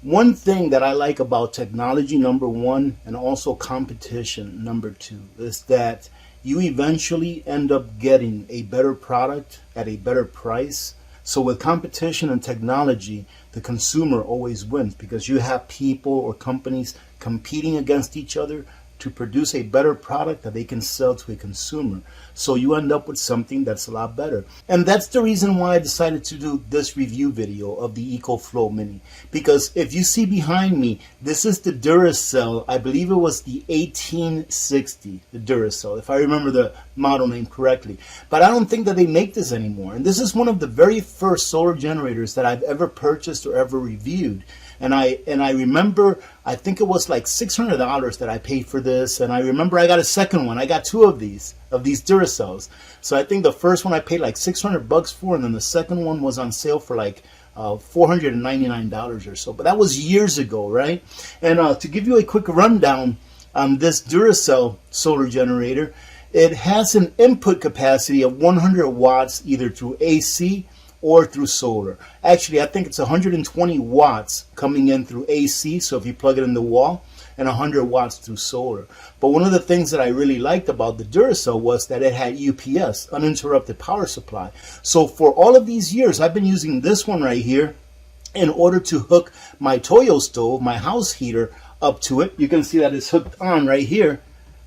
One thing that I like about technology, number one, and also competition, number two, is that you eventually end up getting a better product at a better price. So with competition and technology, the consumer always wins because you have people or companies competing against each other to produce a better product that they can sell to a consumer. So you end up with something that's a lot better. And that's the reason why I decided to do this review video of the Ecoflow Mini. Because if you see behind me, this is the Duracell. I believe it was the 1860, the Duracell, if I remember the model name correctly. But I don't think that they make this anymore. And this is one of the very first solar generators that I've ever purchased or ever reviewed. And I remember, I think it was like $600 that I paid for this. And I remember I got a second one. I got two of these Duracells. So I think the first one I paid like $600 for, and then the second one was on sale for like $499 or so. But that was years ago, right? And to give you a quick rundown on this Duracell solar generator, it has an input capacity of 100 watts either through AC or through solar. Actually, I think it's 120 watts coming in through AC, so if you plug it in the wall, and 100 watts through solar. But one of the things that I really liked about the Duracell was that it had UPS, uninterrupted power supply. So for all of these years, I've been using this one right here in order to hook my Toyo stove, my house heater, up to it. You can see that it's hooked on right here.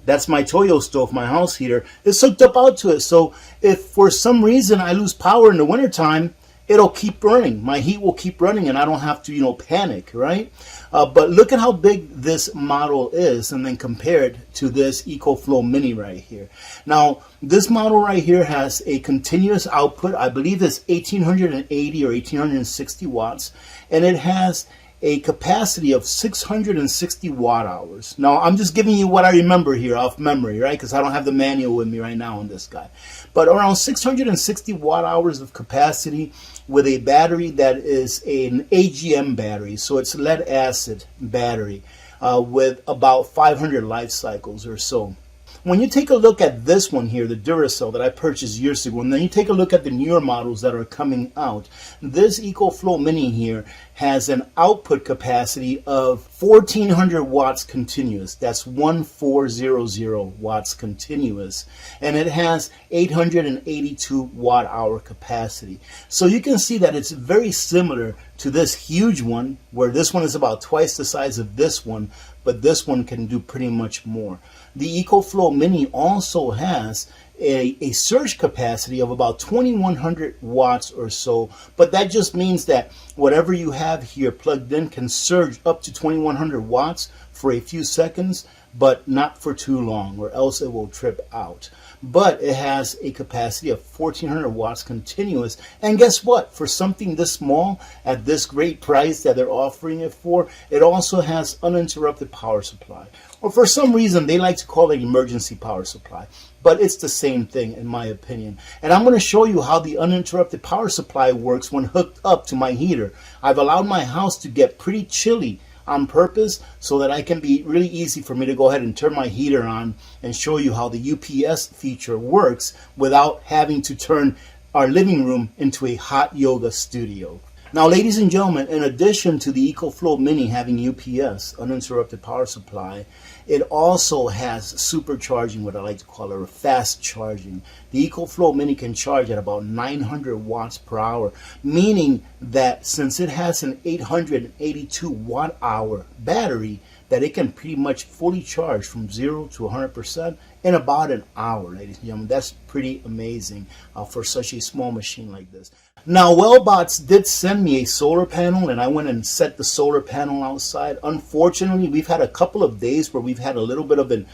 That's my Toyo stove, my house heater. It's hooked up out to it. So if for some reason I lose power in the wintertime, it'll keep running. My heat will keep running and I don't have to, panic, right? But look at how big this model is and then compare it to this Ecoflow Mini right here. Now, this model right here has a continuous output. I believe it's 1880 or 1860 watts. And it has a capacity of 660 watt hours. Now, I'm just giving you what I remember here off memory, right? Because I don't have the manual with me right now on this guy. But around 660 watt hours of capacity with a battery that is an AGM battery. So it's lead acid battery with about 500 life cycles or so. When you take a look at this one here, the Duracell that I purchased years ago, and then you take a look at the newer models that are coming out, this Ecoflow Mini here has an output capacity of 1400 watts continuous. That's 1400 watts continuous. And it has 882 watt hour capacity. So you can see that it's very similar to this huge one, where this one is about twice the size of this one, but this one can do pretty much more. The Ecoflow Mini also has a surge capacity of about 2100 watts or so, but that just means that whatever you have here plugged in can surge up to 2100 watts for a few seconds, but not for too long, or else it will trip out. But it has a capacity of 1400 watts continuous, and guess what? For something this small at this great price that they're offering it for, it also has uninterrupted power supply. Or for some reason they like to call it emergency power supply, but it's the same thing in my opinion. And I'm going to show you how the uninterrupted power supply works when hooked up to my heater. I've allowed my house to get pretty chilly on purpose so that I can be really easy for me to go ahead and turn my heater on and show you how the UPS feature works without having to turn our living room into a hot yoga studio. Now, ladies and gentlemen, in addition to the Ecoflow Mini having UPS, uninterrupted power supply, it also has supercharging, what I like to call it, or fast charging. The Ecoflow Mini can charge at about 900 watts per hour, meaning that since it has an 882 watt hour battery, that it can pretty much fully charge from 0 to 100% in about an hour, ladies and gentlemen. That's pretty amazing for such a small machine like this. Now, Wellbots did send me a solar panel, and I went and set the solar panel outside. Unfortunately, we've had a couple of days where we've had a little bit of an,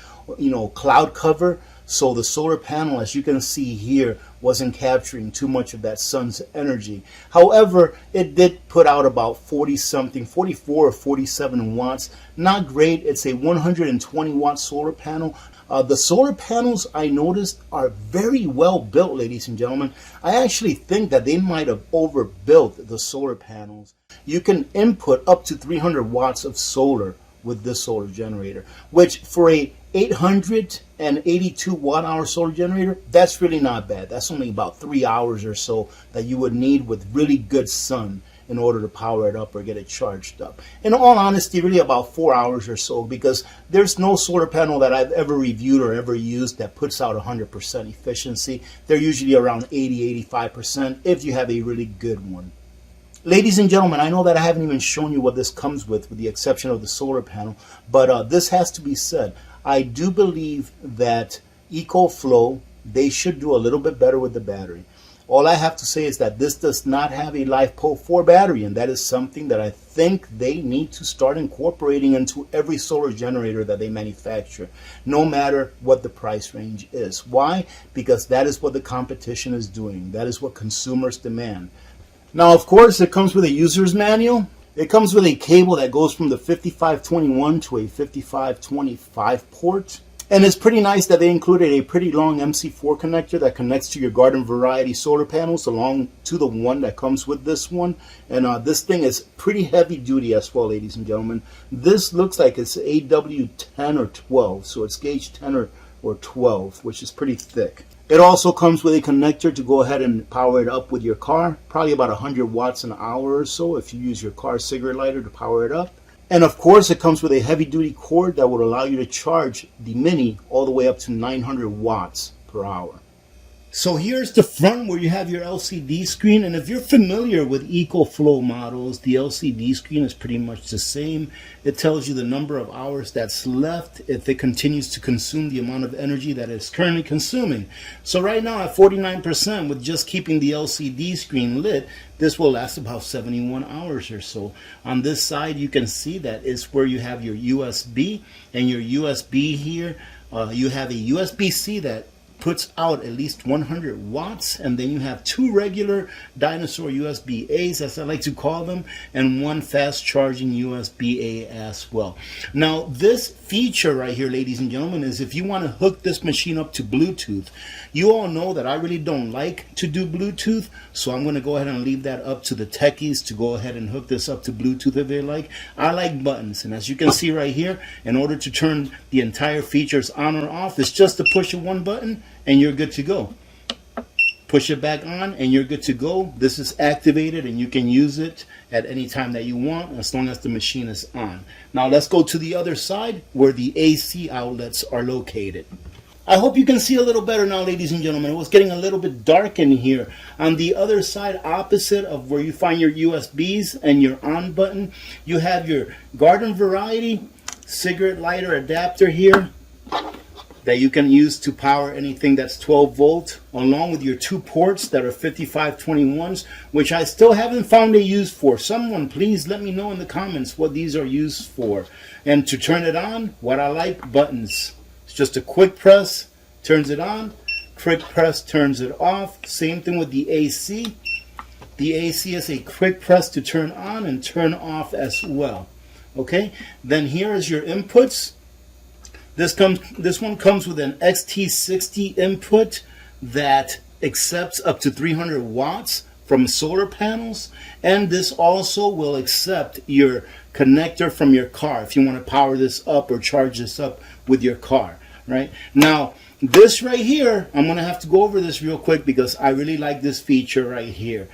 cloud cover. So the solar panel, as you can see here, wasn't capturing too much of that sun's energy. However, it did put out about 44 or 47 watts. Not great. It's a 120 watt solar panel. The solar panels, I noticed, are very well built, ladies and gentlemen. I actually think that they might have overbuilt the solar panels. You can input up to 300 watts of solar with this solar generator, which for a 882 watt hour solar generator, that's really not bad. That's only about 3 hours or so that you would need with really good sun in order to power it up or get it charged up. In all honesty, really about 4 hours or so, because there's no solar panel that I've ever reviewed or ever used that puts out 100% efficiency. They're usually around 80-85% if you have a really good one. Ladies and gentlemen, I know that I haven't even shown you what this comes with the exception of the solar panel, but this has to be said. I do believe that Ecoflow, they should do a little bit better with the battery. All I have to say is that this does not have a LiFePO4 battery, and that is something that I think they need to start incorporating into every solar generator that they manufacture, no matter what the price range is. Why? Because that is what the competition is doing. That is what consumers demand. Now, of course, it comes with a user's manual. It comes with a cable that goes from the 5521 to a 5525 port. And it's pretty nice that they included a pretty long MC4 connector that connects to your garden variety solar panels along to the one that comes with this one. And this thing is pretty heavy duty as well, ladies and gentlemen. This looks like it's AW10 or 12, so it's gauge 10 or 12, which is pretty thick. It also comes with a connector to go ahead and power it up with your car, probably about 100 watts an hour or so if you use your car cigarette lighter to power it up. And of course, it comes with a heavy duty cord that would allow you to charge the Mini all the way up to 900 watts per hour. So here's the front where you have your LCD screen, and if you're familiar with Ecoflow models, the LCD screen is pretty much the same. It tells you the number of hours that's left if it continues to consume the amount of energy that it's currently consuming. So right now at 49%, with just keeping the LCD screen lit, this will last about 71 hours or so. On this side, you can see that is where you have your USB, and your USB here, you have a USB-C that puts out at least 100 watts, and then you have two regular dinosaur USB-A's, as I like to call them, and one fast charging USB-A as well. Now this feature right here, ladies and gentlemen, is if you want to hook this machine up to Bluetooth. You all know that I really don't like to do Bluetooth, so I'm going to go ahead and leave that up to the techies to go ahead and hook this up to Bluetooth if they like. I like buttons, and as you can see right here, in order to turn the entire features on or off, it's just to push one button and you're good to go. Push it back on and you're good to go. This is activated and you can use it at any time that you want as long as the machine is on. Now let's go to the other side where the AC outlets are located. I hope you can see a little better now, ladies and gentlemen. It was getting a little bit dark in here. On the other side, opposite of where you find your USBs and your on button, you have your garden variety cigarette lighter adapter here that you can use to power anything that's 12 volt, along with your two ports that are 5521s, which I still haven't found a use for. Someone please let me know in the comments what these are used for. And to turn it on, what I like, buttons. It's just a quick press, turns it on, quick press turns it off. Same thing with the AC. The AC is a quick press to turn on and turn off as well. Okay, then here is your inputs. This one comes with an XT60 input that accepts up to 300 watts from solar panels, and this also will accept your connector from your car if you want to power this up or charge this up with your car. Right now, this right here, I'm going to have to go over this real quick because I really like this feature right here.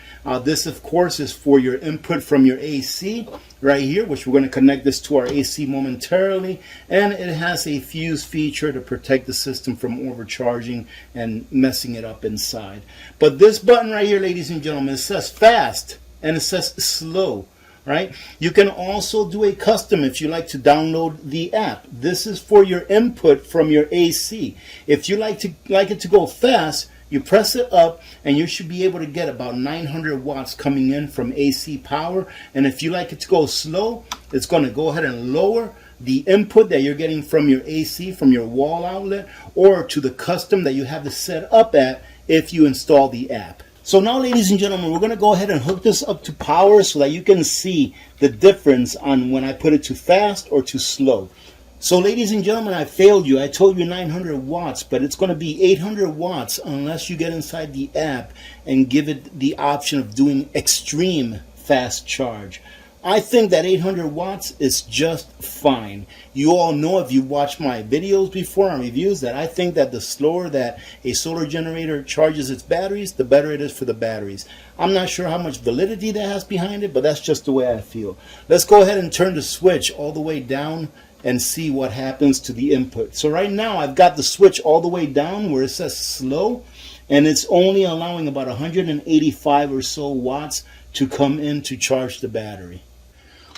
This, of course, is for your input from your AC right here, which we're going to connect this to our AC momentarily. And it has a fuse feature to protect the system from overcharging and messing it up inside. But this button right here, ladies and gentlemen, it says fast and it says slow. Right? You can also do a custom if you like to download the app. This is for your input from your AC. If you like it to go fast, you press it up and you should be able to get about 900 watts coming in from AC power. And if you like it to go slow, it's going to go ahead and lower the input that you're getting from your AC, from your wall outlet, or to the custom that you have to set up at if you install the app. So now, ladies and gentlemen, we're going to go ahead and hook this up to power so that you can see the difference on when I put it to fast or to slow. So, ladies and gentlemen, I failed you. I told you 900 watts, but it's going to be 800 watts unless you get inside the app and give it the option of doing extreme fast charge. I think that 800 watts is just fine. You all know, if you watched my videos before and reviews, that I think that the slower that a solar generator charges its batteries, the better it is for the batteries. I'm not sure how much validity that has behind it, but that's just the way I feel. Let's go ahead and turn the switch all the way down and see what happens to the input. So right now I've got the switch all the way down where it says slow, and it's only allowing about 185 or so watts to come in to charge the battery.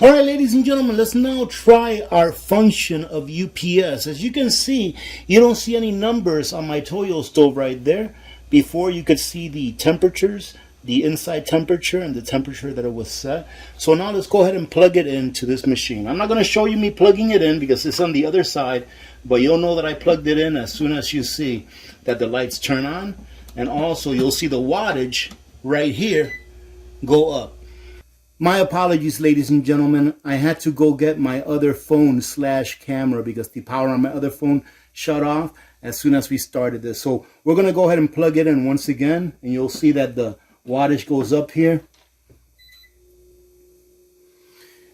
Alright, ladies and gentlemen, let's now try our function of UPS. As you can see, you don't see any numbers on my Toyo stove right there. Before, you could see the temperatures, the inside temperature and the temperature that it was set. So now let's go ahead and plug it into this machine. I'm not going to show you me plugging it in because it's on the other side, but you'll know that I plugged it in as soon as you see that the lights turn on. And also you'll see the wattage right here go up. My apologies, ladies and gentlemen. I had to go get my other phone / camera because the power on my other phone shut off as soon as we started this. So we're going to go ahead and plug it in once again, and you'll see that the wattage goes up here.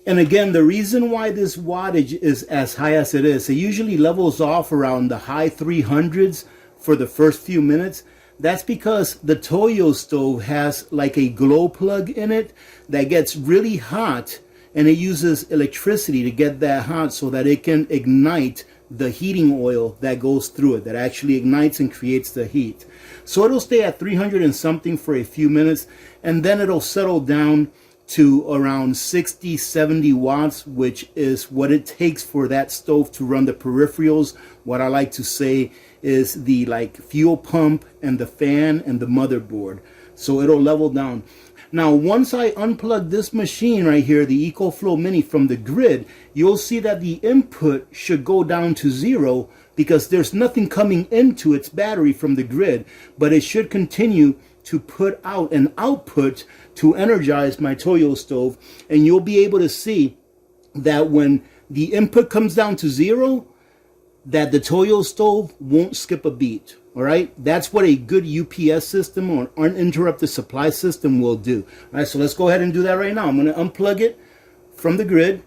And again, the reason why this wattage is as high as it is, it usually levels off around the high 300s for the first few minutes. That's because the Toyo stove has like a glow plug in it that gets really hot, and it uses electricity to get that hot so that it can ignite the heating oil that goes through it, that actually ignites and creates the heat. So it'll stay at 300 and something for a few minutes, and then it'll settle down to around 60, 70 watts, which is what it takes for that stove to run the peripherals. What I like to say is the fuel pump and the fan and the motherboard. So it'll level down. Now, once I unplug this machine right here, the Ecoflow Mini, from the grid, you'll see that the input should go down to 0 because there's nothing coming into its battery from the grid, but it should continue to put out an output to energize my Toyo stove. And you'll be able to see that when the input comes down to 0, that the Toyo stove won't skip a beat. All right, that's what a good UPS system or uninterrupted supply system will do. All right, so let's go ahead and do that right now. I'm going to unplug it from the grid.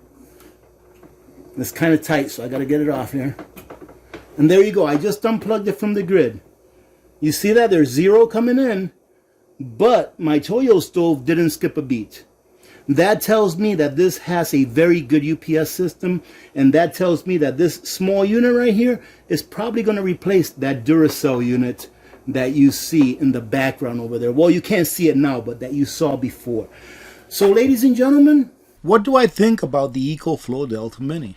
It's kind of tight, so I got to get it off here. And there you go. I just unplugged it from the grid. You see that there's 0 coming in, but my Toyo stove didn't skip a beat. That tells me that this has a very good UPS system, and that tells me that this small unit right here is probably going to replace that Duracell unit that you see in the background over there. Well, you can't see it now, but that you saw before. So, ladies and gentlemen, what do I think about the Ecoflow Delta Mini?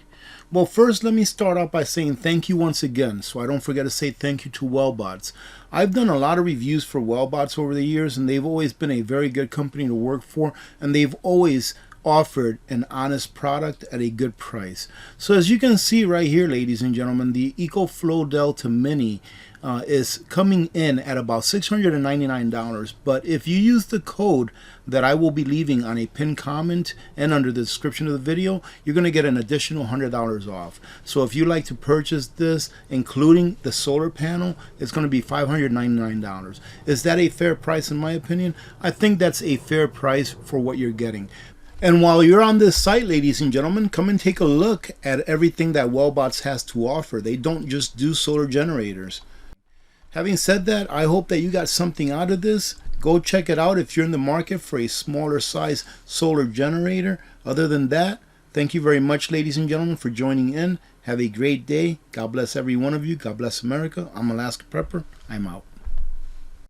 Well, first, let me start out by saying thank you once again, so I don't forget to say thank you to Wellbots. I've done a lot of reviews for Wellbots over the years, and they've always been a very good company to work for, and they've always offered an honest product at a good price. So as you can see right here, ladies and gentlemen, the Ecoflow Delta Mini is coming in at about $699, but if you use the code that I will be leaving on a pinned comment and under the description of the video, you're going to get an additional $100 off. So if you like to purchase this, including the solar panel, it's going to be $599. Is that a fair price? In my opinion, I think that's a fair price for what you're getting. And while you're on this site, ladies and gentlemen, come and take a look at everything that Wellbots has to offer. They don't just do solar generators. Having said that, I hope that you got something out of this. Go check it out if you're in the market for a smaller size solar generator. Other than that, thank you very much, ladies and gentlemen, for joining in. Have a great day. God bless every one of you. God bless America. I'm Alaska Prepper. I'm out.